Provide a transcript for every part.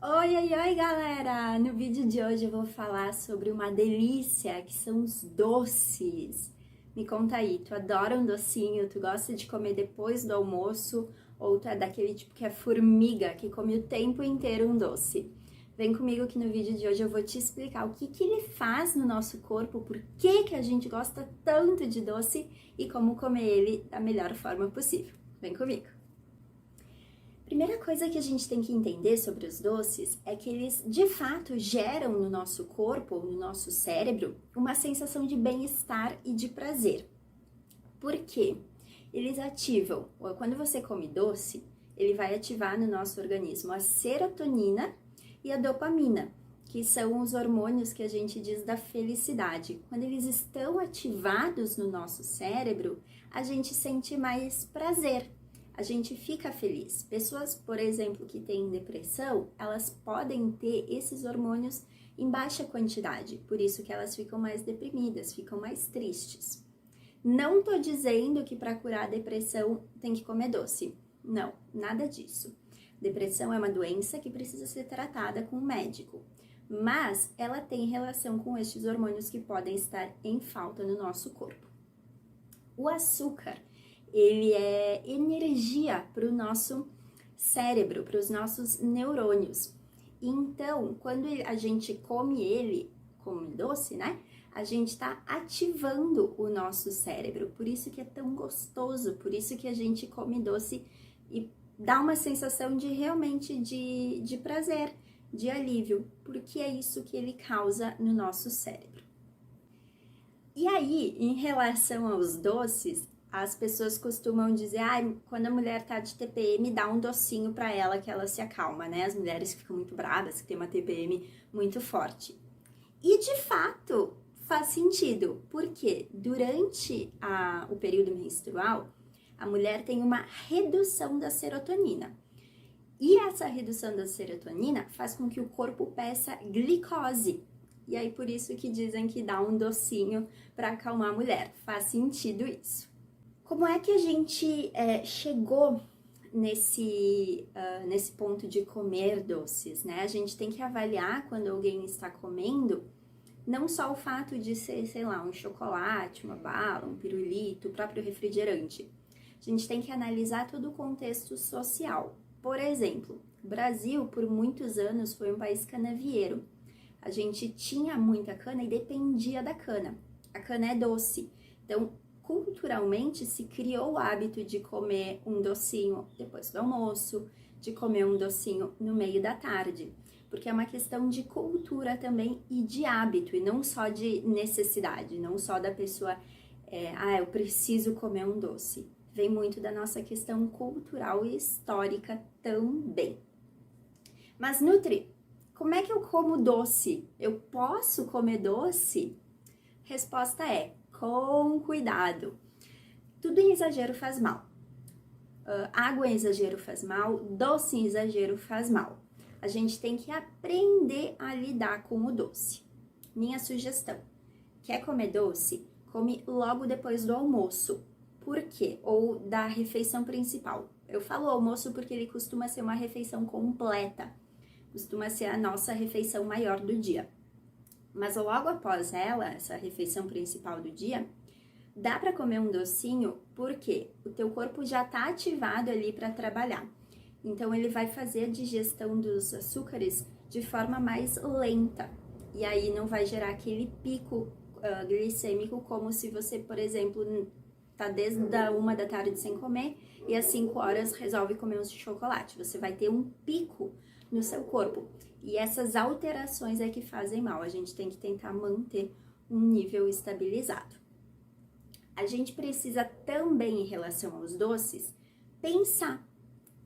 Oi, oi, oi, galera! No vídeo de hoje eu vou falar sobre uma delícia que são os doces. Me conta aí, tu adora um docinho? Tu gosta de comer depois do almoço? Ou tu é daquele tipo que é formiga, que come o tempo inteiro um doce? Vem comigo que no vídeo de hoje eu vou te explicar o que ele faz no nosso corpo, por que a gente gosta tanto de doce e como comer ele da melhor forma possível. Vem comigo! Primeira coisa que a gente tem que entender sobre os doces é que eles de fato geram no nosso corpo, no nosso cérebro, uma sensação de bem-estar e de prazer. Por quê? Eles ativam, quando você come doce, ele vai ativar no nosso organismo a serotonina e a dopamina, que são os hormônios que a gente diz da felicidade. Quando eles estão ativados no nosso cérebro, a gente sente mais prazer. A gente fica feliz. Pessoas, por exemplo, que têm depressão, elas podem ter esses hormônios em baixa quantidade, por isso que elas ficam mais deprimidas, ficam mais tristes. Não tô dizendo que para curar a depressão tem que comer doce. Não, nada disso. Depressão é uma doença que precisa ser tratada com um médico, mas ela tem relação com estes hormônios que podem estar em falta no nosso corpo. O açúcar, ele é energia para o nosso cérebro, para os nossos neurônios. Então, quando a gente come ele, como doce, né? A gente está ativando o nosso cérebro. Por isso que é tão gostoso, por isso que a gente come doce e dá uma sensação de realmente de prazer, de alívio, porque é isso que ele causa no nosso cérebro. E aí, em relação aos doces, as pessoas costumam dizer, quando a mulher tá de TPM, dá um docinho pra ela que ela se acalma, né? As mulheres que ficam muito bravas, que tem uma TPM muito forte. E de fato, faz sentido, porque durante o período menstrual, a mulher tem uma redução da serotonina. E essa redução da serotonina faz com que o corpo peça glicose. E aí por isso que dizem que dá um docinho para acalmar a mulher. Faz sentido isso. Como é que a gente chegou nesse ponto de comer doces, né? A gente tem que avaliar quando alguém está comendo, não só o fato de ser, sei lá, um chocolate, uma bala, um pirulito, o próprio refrigerante. A gente tem que analisar todo o contexto social. Por exemplo, o Brasil, por muitos anos, foi um país canavieiro. A gente tinha muita cana e dependia da cana. A cana é doce. Então, culturalmente, se criou o hábito de comer um docinho depois do almoço, de comer um docinho no meio da tarde. Porque é uma questão de cultura também e de hábito, e não só de necessidade, não só da pessoa, eu preciso comer um doce. Vem muito da nossa questão cultural e histórica também. Mas, Nutri, como é que eu como doce? Eu posso comer doce? Resposta é, com cuidado. Tudo em exagero faz mal. Água em exagero faz mal, doce em exagero faz mal. A gente tem que aprender a lidar com o doce. Minha sugestão, quer comer doce? Come logo depois do almoço. Por quê? Ou da refeição principal. Eu falo almoço porque ele costuma ser uma refeição completa. Costuma ser a nossa refeição maior do dia. Mas logo após ela, essa refeição principal do dia, dá para comer um docinho porque o teu corpo já está ativado ali para trabalhar. Então ele vai fazer a digestão dos açúcares de forma mais lenta. E aí não vai gerar aquele pico glicêmico como se você, por exemplo, tá desde a 1 da tarde sem comer e às 5 horas resolve comer um chocolate. Você vai ter um pico no seu corpo. E essas alterações é que fazem mal. A gente tem que tentar manter um nível estabilizado. A gente precisa também, em relação aos doces, pensar.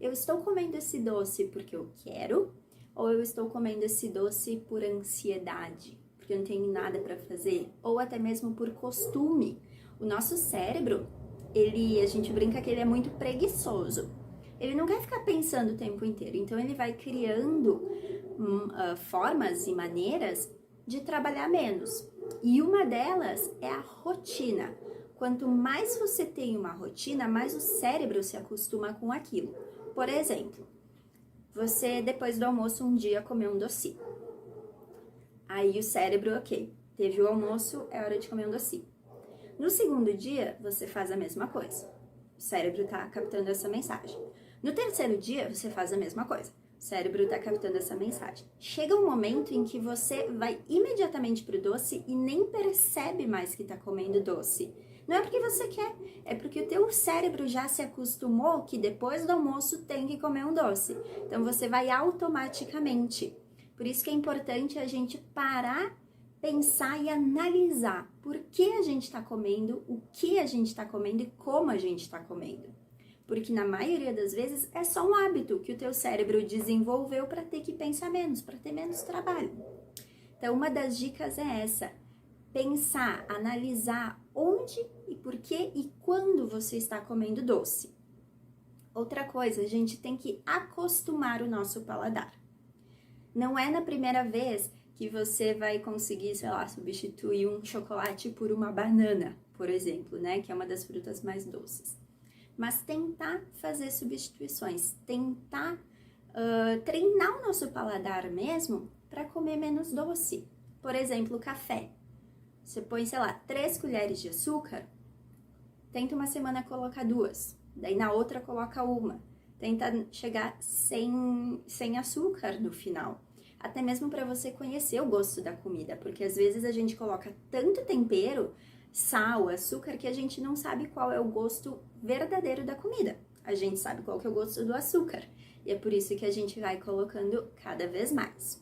Eu estou comendo esse doce porque eu quero? Ou eu estou comendo esse doce por ansiedade? Porque eu não tenho nada para fazer? Ou até mesmo por costume? O nosso cérebro, a gente brinca que ele é muito preguiçoso. Ele não quer ficar pensando o tempo inteiro. Então ele vai criando formas e maneiras de trabalhar menos. E uma delas é a rotina. Quanto mais você tem uma rotina, mais o cérebro se acostuma com aquilo. Por exemplo, você depois do almoço um dia comeu um docinho. Aí o cérebro, ok, teve o almoço, é hora de comer um docinho. No segundo dia, você faz a mesma coisa. O cérebro tá captando essa mensagem. No terceiro dia, você faz a mesma coisa. O cérebro tá captando essa mensagem. Chega um momento em que você vai imediatamente pro doce e nem percebe mais que tá comendo doce. Não é porque você quer, é porque o teu cérebro já se acostumou que depois do almoço tem que comer um doce. Então você vai automaticamente. Por isso que é importante a gente parar, pensar e analisar por que a gente está comendo, o que a gente está comendo e como a gente está comendo. Porque na maioria das vezes é só um hábito que o teu cérebro desenvolveu para ter que pensar menos, para ter menos trabalho. Então uma das dicas é essa: pensar, analisar onde e por que e quando você está comendo doce. Outra coisa, a gente tem que acostumar o nosso paladar. Não é na primeira vez que você vai conseguir, sei lá, substituir um chocolate por uma banana, por exemplo, né? Que é uma das frutas mais doces. Mas tentar fazer substituições, tentar treinar o nosso paladar mesmo para comer menos doce. Por exemplo, o café. Você põe, sei lá, 3 colheres de açúcar, tenta uma semana colocar 2, daí na outra coloca 1. Tenta chegar sem açúcar no final. Até mesmo para você conhecer o gosto da comida, porque às vezes a gente coloca tanto tempero, sal, açúcar, que a gente não sabe qual é o gosto verdadeiro da comida. A gente sabe qual que é o gosto do açúcar, e é por isso que a gente vai colocando cada vez mais.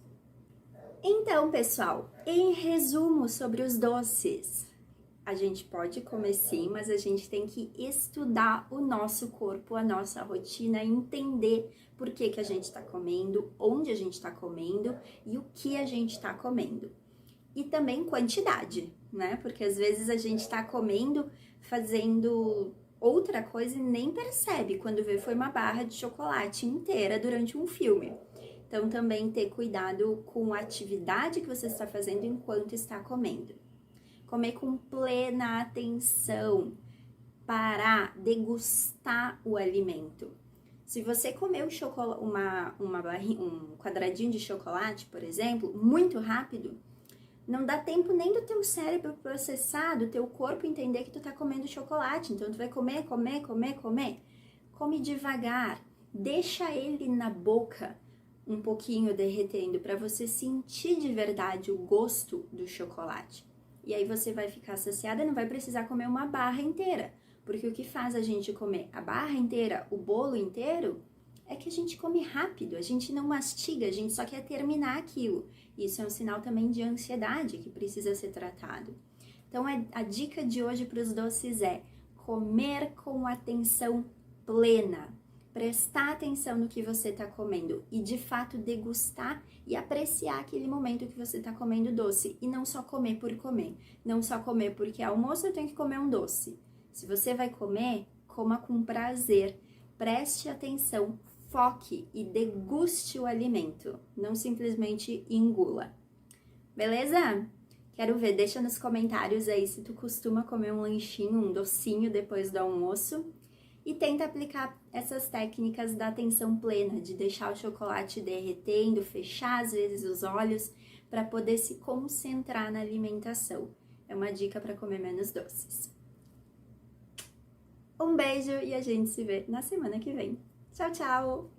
Então, pessoal, em resumo sobre os doces, a gente pode comer sim, mas a gente tem que estudar o nosso corpo, a nossa rotina, entender por que que a gente está comendo, onde a gente está comendo e o que a gente está comendo. E também quantidade, né? Porque às vezes a gente está comendo, fazendo outra coisa e nem percebe. Quando vê, foi uma barra de chocolate inteira durante um filme. Então também ter cuidado com a atividade que você está fazendo enquanto está comendo. Comer com plena atenção, parar, degustar o alimento. Se você comer um quadradinho de chocolate, por exemplo, muito rápido, não dá tempo nem do teu cérebro processar, do teu corpo entender que tu tá comendo chocolate. Então tu vai comer. Come devagar, deixa ele na boca um pouquinho derretendo para você sentir de verdade o gosto do chocolate. E aí você vai ficar saciada e não vai precisar comer uma barra inteira. Porque o que faz a gente comer a barra inteira, o bolo inteiro, é que a gente come rápido, a gente não mastiga, a gente só quer terminar aquilo. Isso é um sinal também de ansiedade que precisa ser tratado. Então a dica de hoje para os doces é comer com atenção plena. Prestar atenção no que você está comendo e de fato degustar e apreciar aquele momento que você está comendo doce e não só comer por comer, não só comer porque é almoço eu tenho que comer um doce. Se você vai comer, coma com prazer, preste atenção, foque e deguste o alimento, não simplesmente engula. Beleza? Quero ver, deixa nos comentários aí se tu costuma comer um lanchinho, um docinho depois do almoço. E tenta aplicar essas técnicas da atenção plena, de deixar o chocolate derretendo, fechar às vezes os olhos, para poder se concentrar na alimentação. É uma dica para comer menos doces. Um beijo e a gente se vê na semana que vem. Tchau, tchau!